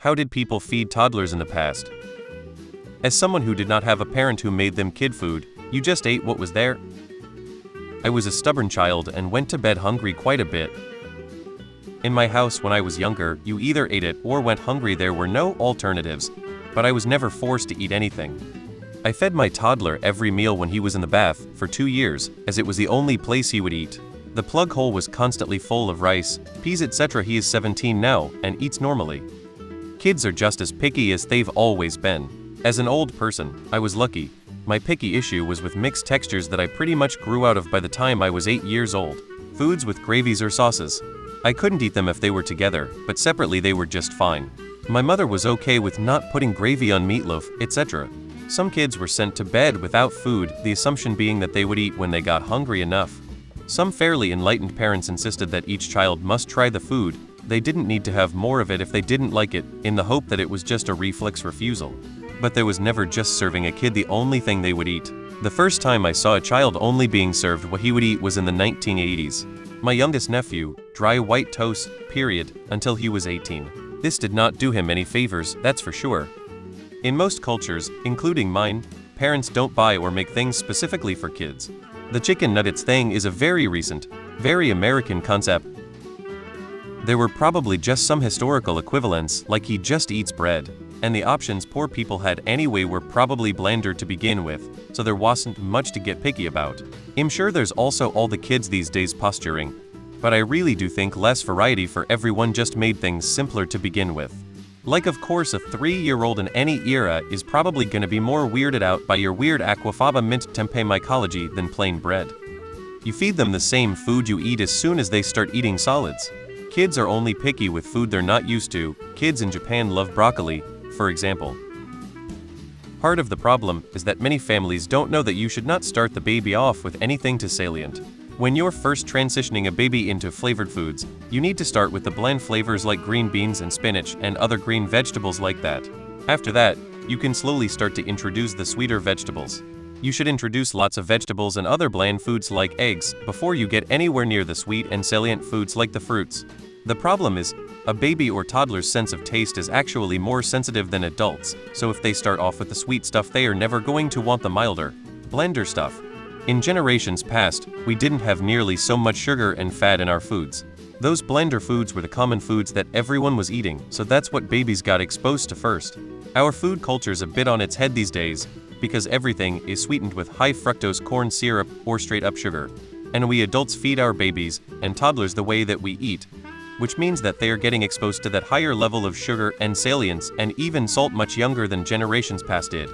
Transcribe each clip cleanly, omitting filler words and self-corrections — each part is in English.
How did people feed toddlers in the past? As someone who did not have a parent who made them kid food, you just ate what was there? I was a stubborn child and went to bed hungry quite a bit. In my house when I was younger, you either ate it or went hungry. There were no alternatives, but I was never forced to eat anything. I fed my toddler every meal when he was in the bath for 2 years, as it was the only place he would eat. The plug hole was constantly full of rice, peas, etc. He is 17 now and eats normally. Kids are just as picky as they've always been. As an old person, I was lucky. My picky issue was with mixed textures that I pretty much grew out of by the time I was 8 years old. Foods with gravies or sauces. I couldn't eat them if they were together, but separately they were just fine. My mother was okay with not putting gravy on meatloaf, etc. Some kids were sent to bed without food, the assumption being that they would eat when they got hungry enough. Some fairly enlightened parents insisted that each child must try the food. They didn't need to have more of it if they didn't like it, in the hope that it was just a reflex refusal. But there was never just serving a kid the only thing they would eat. The first time I saw a child only being served what he would eat was in the 1980s. My youngest nephew, dry white toast, period, until he was 18. This did not do him any favors, that's for sure. In most cultures, including mine, parents don't buy or make things specifically for kids. The chicken nuggets thing is a very recent, very American concept. There were probably just some historical equivalents, like he just eats bread, and the options poor people had anyway were probably blander to begin with, so there wasn't much to get picky about. I'm sure there's also all the kids these days posturing, but I really do think less variety for everyone just made things simpler to begin with. Like of course a 3-year-old in any era is probably gonna be more weirded out by your weird aquafaba mint tempeh mycology than plain bread. You feed them the same food you eat as soon as they start eating solids. Kids are only picky with food they're not used to. Kids in Japan love broccoli, for example. Part of the problem is that many families don't know that you should not start the baby off with anything too salient. When you're first transitioning a baby into flavored foods, you need to start with the bland flavors like green beans and spinach and other green vegetables like that. After that, you can slowly start to introduce the sweeter vegetables. You should introduce lots of vegetables and other bland foods like eggs before you get anywhere near the sweet and salient foods like the fruits. The problem is, a baby or toddler's sense of taste is actually more sensitive than adults, so if they start off with the sweet stuff they are never going to want the milder, blender stuff. In generations past, we didn't have nearly so much sugar and fat in our foods. Those blender foods were the common foods that everyone was eating, so that's what babies got exposed to first. Our food culture's a bit on its head these days, because everything is sweetened with high fructose corn syrup or straight up sugar. And we adults feed our babies and toddlers the way that we eat, which means that they are getting exposed to that higher level of sugar and salience and even salt much younger than generations past did.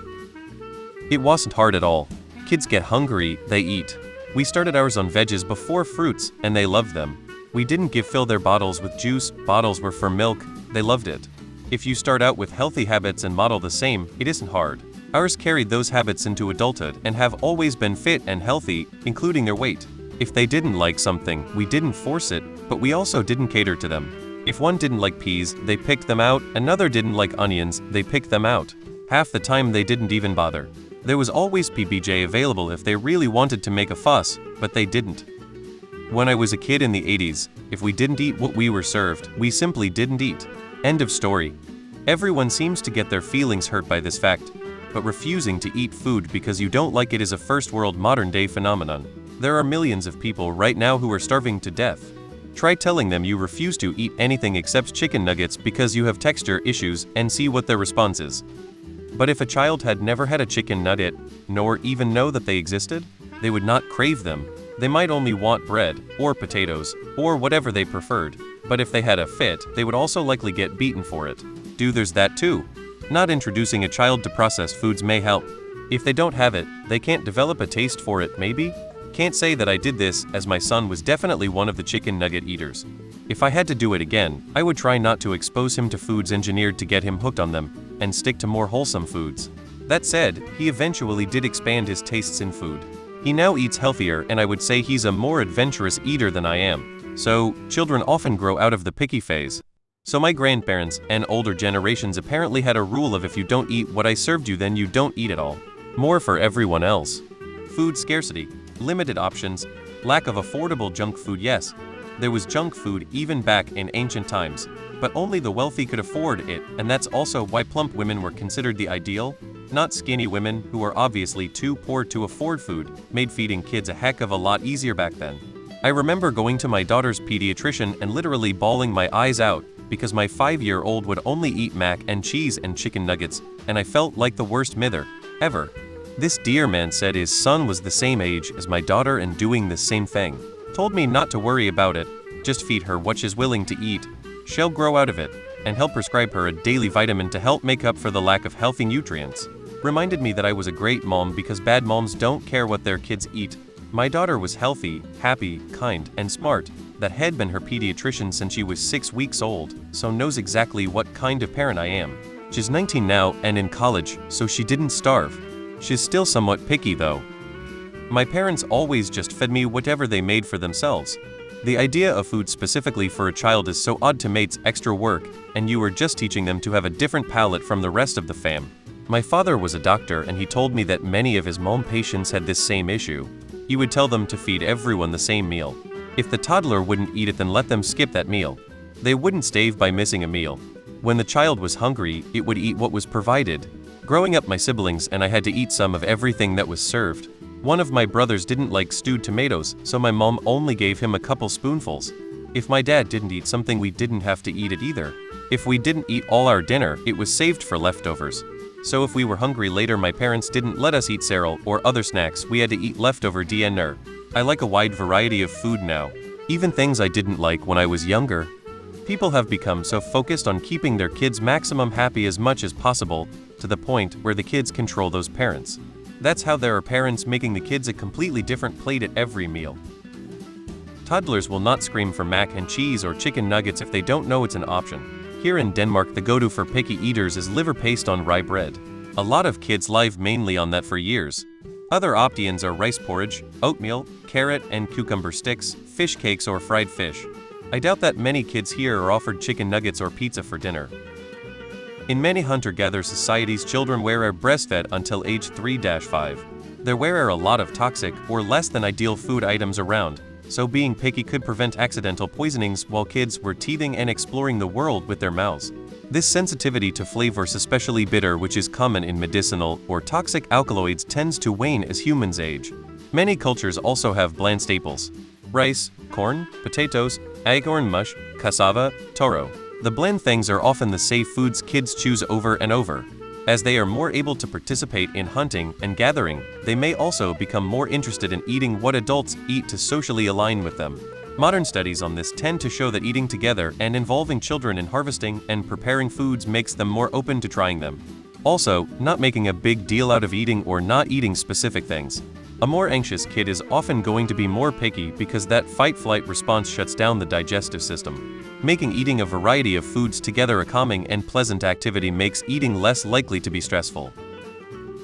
It wasn't hard at all. Kids get hungry, they eat. We started ours on veggies before fruits, and they loved them. We didn't fill their bottles with juice, bottles were for milk, they loved it. If you start out with healthy habits and model the same, it isn't hard. Ours carried those habits into adulthood and have always been fit and healthy, including their weight. If they didn't like something, we didn't force it, but we also didn't cater to them. If one didn't like peas, they picked them out, another didn't like onions, they picked them out. Half the time they didn't even bother. There was always PBJ available if they really wanted to make a fuss, but they didn't. When I was a kid in the 80s, if we didn't eat what we were served, we simply didn't eat. End of story. Everyone seems to get their feelings hurt by this fact, but refusing to eat food because you don't like it is a first world modern day phenomenon. There are millions of people right now who are starving to death. Try telling them you refuse to eat anything except chicken nuggets because you have texture issues and see what their response is. But if a child had never had a chicken nugget, nor even know that they existed, they would not crave them. They might only want bread, or potatoes, or whatever they preferred. But if they had a fit, they would also likely get beaten for it. There's that too. Not introducing a child to processed foods may help. If they don't have it, they can't develop a taste for it, maybe? Can't say that I did this, as my son was definitely one of the chicken nugget eaters. If I had to do it again, I would try not to expose him to foods engineered to get him hooked on them, and stick to more wholesome foods. That said, he eventually did expand his tastes in food. He now eats healthier, and I would say he's a more adventurous eater than I am. So, children often grow out of the picky phase. So my grandparents and older generations apparently had a rule of if you don't eat what I served you then you don't eat at all. More for everyone else. Food scarcity, limited options, lack of affordable junk food. Yes, There was junk food even back in ancient times, but only the wealthy could afford it, and that's also why plump women were considered the ideal, not skinny women who were obviously too poor to afford food, made feeding kids a heck of a lot easier back then. I remember going to my daughter's pediatrician and literally bawling my eyes out because my 5-year-old would only eat mac and cheese and chicken nuggets, and I felt like the worst mother ever. This dear man said his son was the same age as my daughter and doing the same thing. Told me not to worry about it, just feed her what she's willing to eat, she'll grow out of it, and help prescribe her a daily vitamin to help make up for the lack of healthy nutrients. Reminded me that I was a great mom because bad moms don't care what their kids eat. My daughter was healthy, happy, kind, and smart. That had been her pediatrician since she was 6 weeks old, so knows exactly what kind of parent I am. She's 19 now and in college, so she didn't starve. She's still somewhat picky though. My parents always just fed me whatever they made for themselves. The idea of food specifically for a child is so odd to mate's extra work, and you were just teaching them to have a different palate from the rest of the fam. My father was a doctor and he told me that many of his mom patients had this same issue. He would tell them to feed everyone the same meal. If the toddler wouldn't eat it, then let them skip that meal. They wouldn't stave by missing a meal. When the child was hungry, it would eat what was provided. Growing up, my siblings and I had to eat some of everything that was served. One of my brothers didn't like stewed tomatoes, so my mom only gave him a couple spoonfuls. If my dad didn't eat something, we didn't have to eat it either. If we didn't eat all our dinner, it was saved for leftovers. So if we were hungry later, my parents didn't let us eat cereal or other snacks, we had to eat leftover dinner. I like a wide variety of food now, even things I didn't like when I was younger. People have become so focused on keeping their kids maximum happy as much as possible, to the point where the kids control those parents. That's how there are parents making the kids a completely different plate at every meal. Toddlers will not scream for mac and cheese or chicken nuggets if they don't know it's an option. Here in Denmark, the go-to for picky eaters is liver paste on rye bread. A lot of kids live mainly on that for years. Other options are rice porridge, oatmeal, carrot and cucumber sticks, fish cakes or fried fish. I doubt that many kids here are offered chicken nuggets or pizza for dinner. In many hunter-gatherer societies, children were breastfed until age 3-5. There were a lot of toxic or less than ideal food items around, so being picky could prevent accidental poisonings while kids were teething and exploring the world with their mouths. This sensitivity to flavors, especially bitter, which is common in medicinal or toxic alkaloids, tends to wane as humans age. Many cultures also have bland staples: rice, corn, potatoes, acorn mush, cassava, taro. The bland things are often the safe foods kids choose over and over. As they are more able to participate in hunting and gathering, they may also become more interested in eating what adults eat to socially align with them. Modern studies on this tend to show that eating together and involving children in harvesting and preparing foods makes them more open to trying them. Also, not making a big deal out of eating or not eating specific things. A more anxious kid is often going to be more picky because that fight-flight response shuts down the digestive system. Making eating a variety of foods together a calming and pleasant activity makes eating less likely to be stressful.